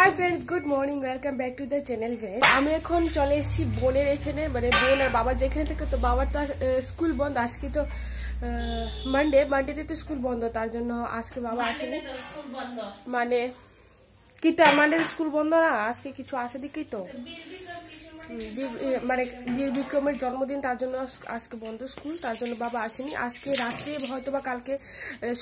Hi friends, good morning, welcome back to the channel. আমি এখন চলে এসেছি বোনের এখানে, মানে বোন আর বাবা যেখানে থাকে। তো বাবার তো স্কুল বন্ধ, আজকে তো মানডেতে তো স্কুল বন্ধ, তার জন্য আজকে বাবা আসেনি। মানে কিটা মানডেতে স্কুল বন্ধ না, আজকে কিছু আসে দেখি তো, মানে বীর বিক্রমের জন্মদিন, তার জন্য আজকে বন্ধ স্কুল, তার জন্য বাবা আসেনি। আজকে রাত্রে হয়তো বা কালকে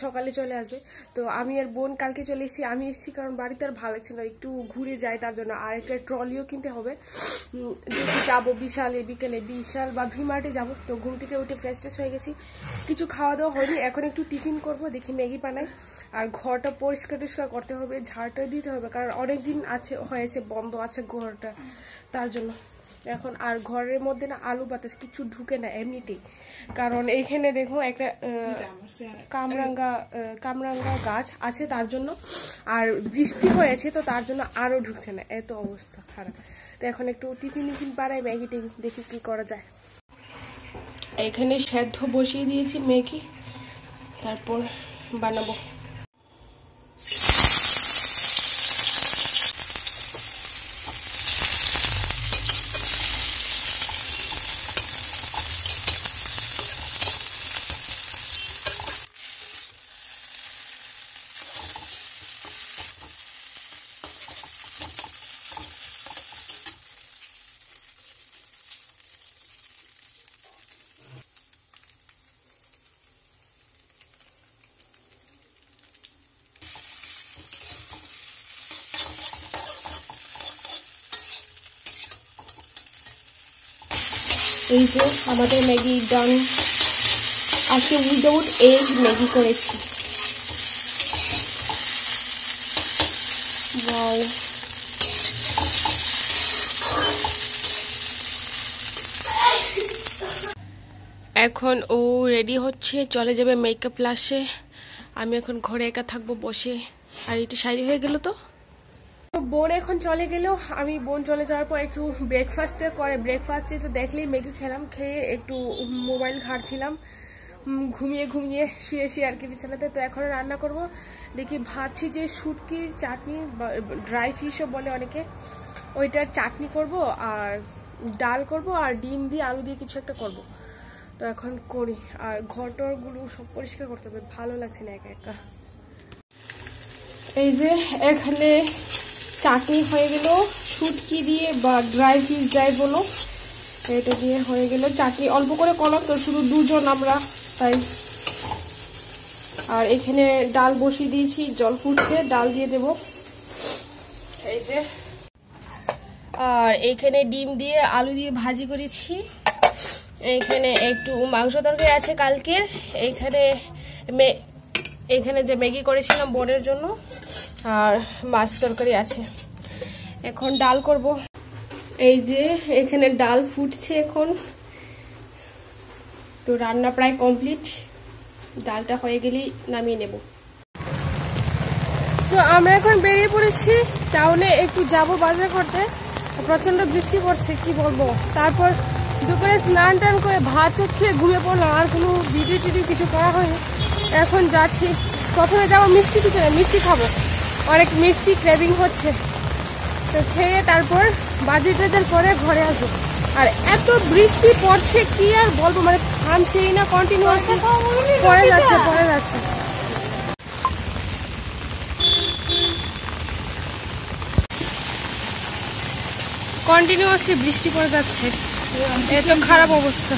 সকালে চলে আসবে। তো আমি আর বোন কালকে চলে এসেছি। আমি এসেছি কারণ বাড়িতে আর ভালো লাগছে না, একটু ঘুরে যাই, তার জন্য। আর একটা ট্রলিও কিনতে হবে, যদি যাবো বিকেলে বিশাল বা ভিমার্টে যাবো। তো ঘুম থেকে উঠে ফ্রেশ ট্রেশ হয়ে গেছি, কিছু খাওয়া দাওয়া হয়নি, এখন একটু টিফিন করবো, দেখি ম্যাগি বানাই। আর ঘরটা পরিষ্কার টরিষ্কার করতে হবে, ঝাড়টা দিতে হবে, কারণ অনেকদিন হয়েছে বন্ধ আছে ঘরটা, তার জন্য। এখন আর ঘরের মধ্যে না আলু বাতাস কিছু ঢুকে না এমনিতেই, কারণ এইখানে দেখো একটা কামরাঙ্গা গাছ আছে, তার জন্য। আর বৃষ্টি হয়েছে, তো তার জন্য আরো ঢুকছে না, এত অবস্থা খারাপ। তো এখন একটু টিফিন বানাই, ম্যাগি দেখি কি করা যায়। এখানে সেদ্ধ বসিয়ে দিয়েছি ম্যাগি, তারপর বানাবো। এই যে আমাদের ম্যাগি ডান। আজকে উইদাউট এগ ম্যাগি করেছি। ওয়াও, এখন ও রেডি হচ্ছে, চলে যাবে মেকআপ ক্লাসে। আমি এখন ঘরে একা থাকবো বসে। আর এটা শাড়ি হয়ে গেল। তো বোন এখন চলে গেল। আমি বোন চলে যাওয়ার পর একটু ব্রেকফাস্টে তো দেখলেই ম্যাগি খেলাম, খেয়ে একটু মোবাইল ঘাঁটছিলাম, ঘুমিয়ে শুয়ে আর কি বিছানাতে। তো এখন রান্না করব, দেখি ভাবছি যে শুটকির চাটনি, ড্রাই ফিশও বলে অনেকে, ওইটার চাটনি করব, আর ডাল করব, আর ডিম দিয়ে আলু দিয়ে কিছু একটা করব। তো এখন করি। আর ঘরটরগুলো সব পরিষ্কার করতে হবে, ভালো লাগছে না একা একা। এই যে এখানে চাটনি হয়ে গেল, শুটকি দিয়ে বা ড্রাই ফিশ যাই বলো, এটা দিয়ে হয়ে গেল চাটনি। অল্প করে করলাম তো, শুধু দুজন আমরা, তাই। আর এখানে ডাল বসিয়ে দিয়েছি, জল ফুটছে, ডাল দিয়ে দেব। এই যে, আর এখানে ডিম দিয়ে আলু দিয়ে ভাজি করেছি। এইখানে একটু মাংস তরকারি আছে কালকের। এখানে যে ম্যাগি করেছিলাম বোনের জন্য, আর মাছ তরকারি আছে। এখন ডাল করব। এই যে এখানে ডাল ফুটছে এখন, তো রান্না প্রায় কমপ্লিট। ডালটা হয়ে গেলেই নামিয়ে নেব। তো আমরা এখন বেরিয়ে পড়েছি টাউনে, একটু যাব বাজার করতে। প্রচন্ড বৃষ্টি পড়ছে, কি বলবো। তারপর দুপুরে স্নান টান করে ভাত খেয়ে ঘুমিয়ে পড়লাম, আর কোনো ভিডিও টিডিও কিছু করা হয়নি। এখন যাচ্ছি, প্রথমে যাবো মিষ্টি খাবো, অনেক মিষ্টি ক্রেভিং হচ্ছে। তো খেয়ে তারপর বাজার টাজার করে ঘরে আসবো। আর এত বৃষ্টি পড়ছে, কি আর বলবো, মানে থামছেই না, কন্টিনিউয়াসলি পড়ে যাচ্ছে। কন্টিনিউয়াসলি বৃষ্টি পড়ে যাচ্ছে, এত খারাপ অবস্থা।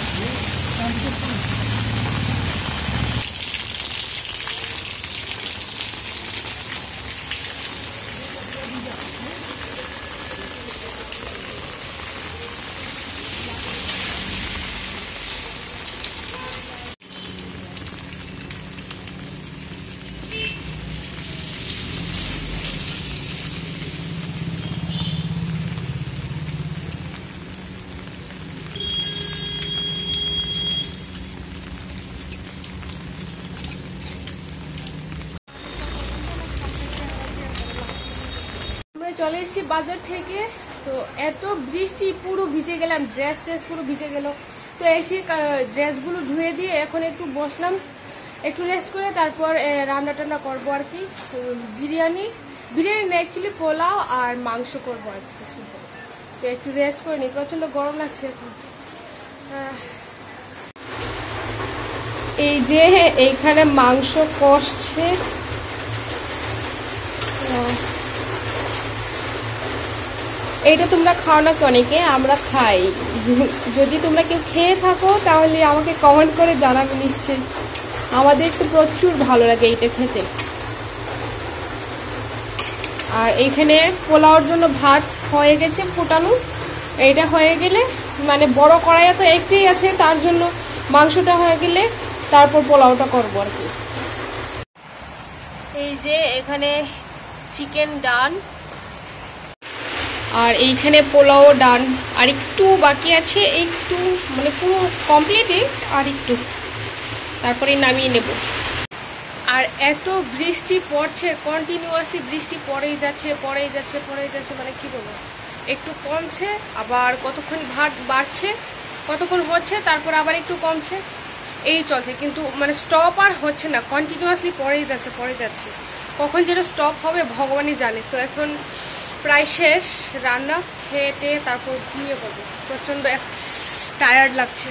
চলে এসেছি বাজার থেকে। তো এত বৃষ্টি, পুরো ভিজে গেলাম, ড্রেস পুরো ভিজে গেল। তো এসে ড্রেসগুলো ধুয়ে দিয়ে এখন একটু বসলাম, একটু রেস্ট করে তারপর রান্না টান্না করবো আর কি। বিরিয়ানি বিরিয়ানি না, অ্যাকচুয়ালি পোলাও আর মাংস করবো আজকে শুধু। তো একটু রেস্ট করে নিই, প্রচন্ড গরম লাগছে এখন। এই যে এইখানে মাংস কষছে, এইটা তোমরা খাও না কি? অনেকে, আমরা খাই। যদি তোমরা কেউ খেয়ে থাকো তাহলে আমাকে কমেন্ট করে জানাবে নিশ্চয়ই। আমাদের তো প্রচুর ভালো লাগে এইটা খেতে। আর এইখানে পোলাওর জন্য ভাত হয়ে গেছে ফুটানো। এইটা হয়ে গেলে, মানে বড় কড়াইয়া তো একটাই আছে, তার জন্য মাংসটা হয়ে গেলে তারপর পোলাওটা করবো আর কি। এই যে এখানে চিকেন ডান, আর এইখানে পোলাও ডান, আর একটু বাকি আছে, একটু মানে পুরো কমপ্লিটই, আর একটু, তারপরে নামিয়ে নেব। আর এত বৃষ্টি পড়ছে, কন্টিনিউয়াসলি বৃষ্টি পড়েই যাচ্ছে, মানে কি বলবো, একটু কমছে, আবার কতক্ষণ বাড়ছে, কতক্ষণ হচ্ছে, তারপর আবার একটু কমছে, এই চলছে। কিন্তু মানে স্টপ আর হচ্ছে না, কন্টিনিউয়াসলি পড়েই যাচ্ছে। কখন যেটা স্টপ হবে ভগবানই জানে। তো এখন প্রায় শেষ রান্না, খেয়ে টেয়ে তারপর ঘুমিয়ে পড়বো, প্রচণ্ড টায়ার্ড লাগছে।